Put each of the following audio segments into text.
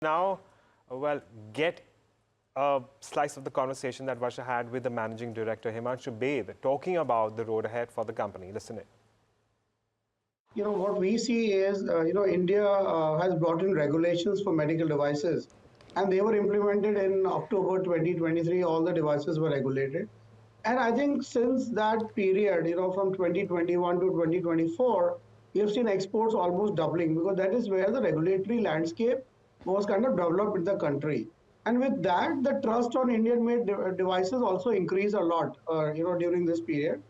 Now, well, get a slice of the conversation that Varsha had with the managing director, Himanshu Baid, talking about the road ahead for the company. Listen it. What we see is, India has brought in regulations for medical devices, and they were implemented in October 2023. All the devices were regulated. And I think since that period, from 2021 to 2024, we have seen exports almost doubling because that is where the regulatory landscape was kind of developed in the country. And with that, the trust on Indian-made devices also increased a lot, during this period.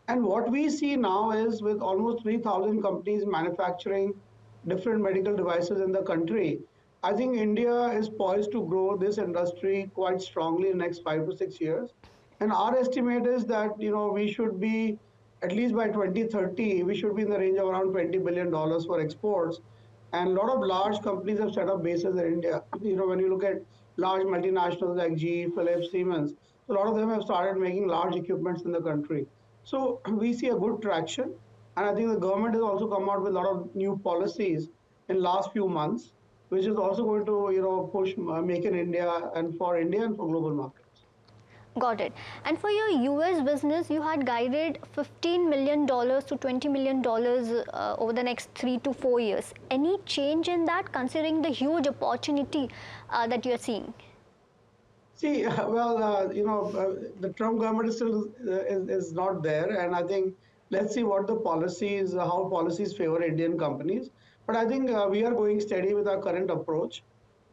And what we see now is with almost 3,000 companies manufacturing different medical devices in the country, I think India is poised to grow this industry quite strongly in the next 5 to 6 years. And our estimate is that we should be at least by 2030, we should be in the range of around $20 billion for exports. And a lot of large companies have set up bases in India. When you look at large multinationals like GE, Philips, Siemens, a lot of them have started making large equipments in the country. So we see a good traction, and I think the government has also come out with a lot of new policies in last few months, which is also going to push Make in India and for global markets. Got it. And for your US business, you had guided $15 million to $20 million over the next 3 to 4 years. Any change in that, considering the huge opportunity that you are seeing? See, the Trump government is still is not there, and I think let's see what the policies, how policies favor Indian companies. But I think we are going steady with our current approach,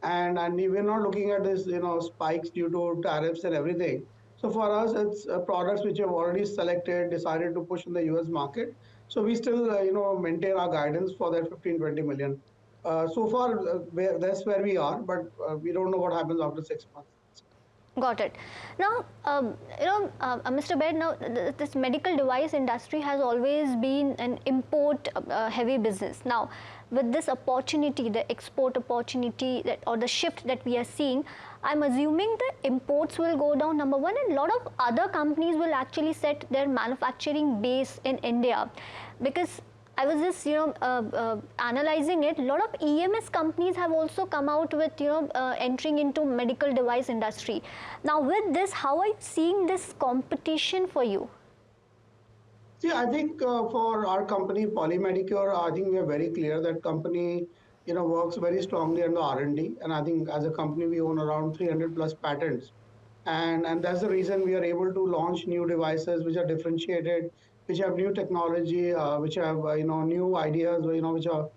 and we're not looking at this, spikes due to tariffs and everything. So for us, it's products which have already selected, decided to push in the US market. So we still, maintain our guidance for that 15-20 million. So far, that's where we are, but we don't know what happens after 6 months. Got it. Now, Mr. Baid, now this medical device industry has always been an import heavy business. Now, with this opportunity, the export opportunity or the shift that we are seeing, I'm assuming the imports will go down, number one, and a lot of other companies will actually set their manufacturing base in India, because I was just, analyzing it. A lot of EMS companies have also come out with, entering into medical device industry. Now, with this, how are you seeing this competition for you? See, I think for our company, Medicure, I think we are very clear that company, works very strongly on the R&D. And I think as a company, we own around 300 plus patents. And that's the reason we are able to launch new devices which are differentiated, which have new technology, which have new ideas, which are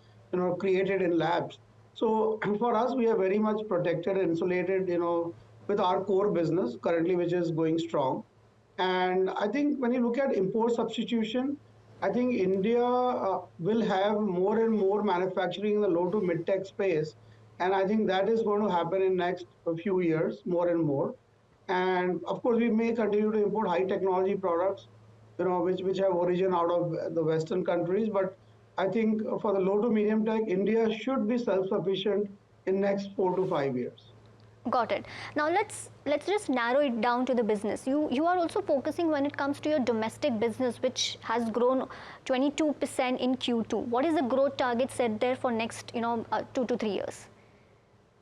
created in labs. So for us, we are very much protected and insulated, with our core business currently, which is going strong. And I think when you look at import substitution, I think India will have more and more manufacturing in the low to mid tech space, and I think that is going to happen in next few years, more and more. And of course, we may continue to import high technology products, which have origin out of the Western countries. But I think for the low to medium tech, India should be self-sufficient in next 4 to 5 years. Got it. Now let's just narrow it down to the business. You are also focusing when it comes to your domestic business, which has grown 22% in Q2. What is the growth target set there for next 2 to 3 years?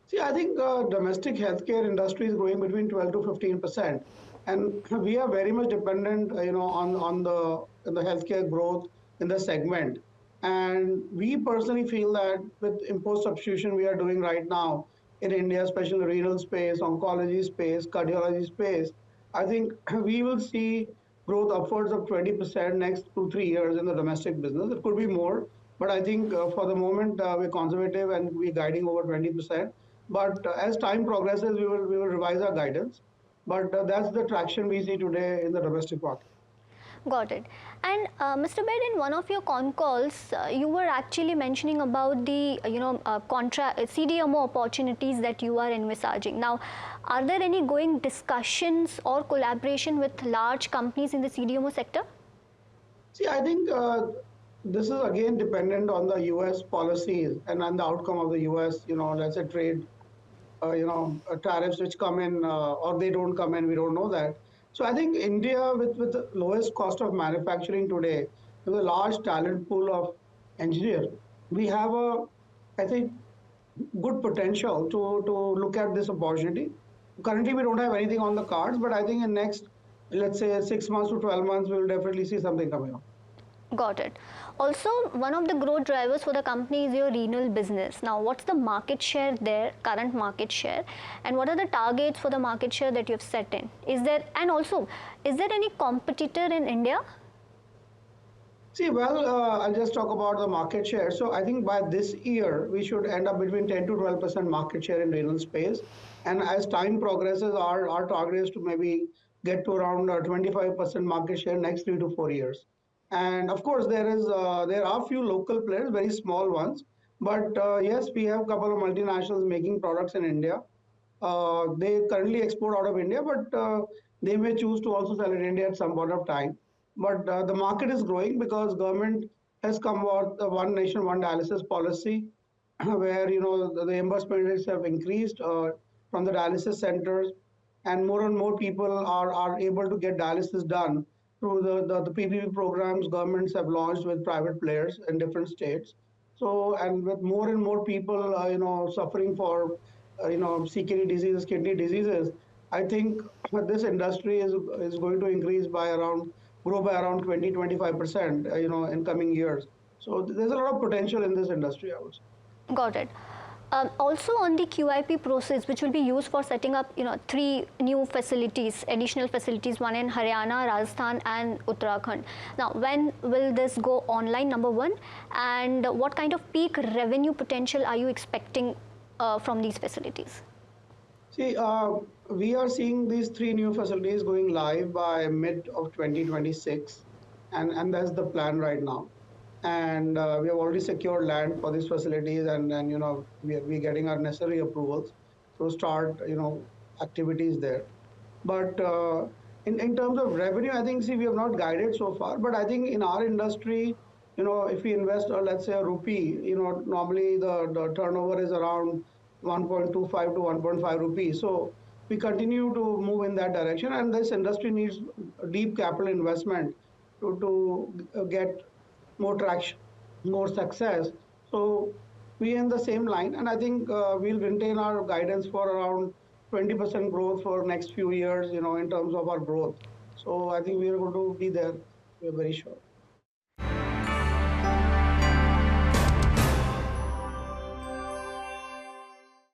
See, I think domestic healthcare industry is growing between 12 to 15%, and we are very much dependent, on the healthcare growth in the segment. And we personally feel that with import substitution we are doing right now in India, especially renal space, oncology space, cardiology space, I think we will see growth upwards of 20% next 2 3 years in the domestic business. It could be more, but I think for the moment we're conservative and we're guiding over 20%. But as time progresses, we will revise our guidance. But that's the traction we see today in the domestic market. Got it. And Mr. Baid, in one of your con calls, you were actually mentioning about the CDMO opportunities that you are envisaging. Now, are there any going discussions or collaboration with large companies in the CDMO sector? See, I think this is again dependent on the US policies and on the outcome of the US, let's say trade, tariffs which come in or they don't come in, we don't know that. So I think India, with the lowest cost of manufacturing today, with a large talent pool of engineers, we have I think good potential to look at this opportunity. Currently, we don't have anything on the cards, but I think in next, let's say 6 months to 12 months, we will definitely see something coming up. Got it. Also, one of the growth drivers for the company is your renal business. Now, what's the market share there, current market share, and what are the targets for the market share that you've set in? Is there, and also, is there any competitor in India? See, well, I'll just talk about the market share. So I think by this year, we should end up between 10 to 12% market share in renal space. And as time progresses, our target is to maybe get to around 25% market share next 3 to 4 years. And of course, there are few local players, very small ones. But yes, we have a couple of multinationals making products in India. They currently export out of India, but they may choose to also sell in India at some point of time. But the market is growing because government has come out the one nation, one dialysis policy, where the reimbursement rates have increased from the dialysis centers, and more people are able to get dialysis done through the PPP programs governments have launched with private players in different states. So, and with more and more people, suffering for, CKD diseases, kidney diseases, I think this industry is going to increase by grow by around 20-25%, in coming years. So there's a lot of potential in this industry, I would say. Got it. Also on the QIP process, which will be used for setting up, 3 new facilities, additional facilities, one in Haryana, Rajasthan, and Uttarakhand. Now, when will this go online? Number one, and what kind of peak revenue potential are you expecting from these facilities? See, we are seeing these 3 new facilities going live by mid of 2026, and that's the plan right now. And we have already secured land for these facilities, and we're getting our necessary approvals to start activities there. But in terms of revenue, I think, see, we have not guided so far, but I think in our industry, if we invest, let's say a rupee, normally the turnover is around 1.25 to 1.5 rupees. So we continue to move in that direction, and this industry needs deep capital investment to get more traction, more success. So we in the same line, and I think we'll maintain our guidance for around 20% growth for next few years, in terms of our growth. So I think we are going to be there. We are very sure.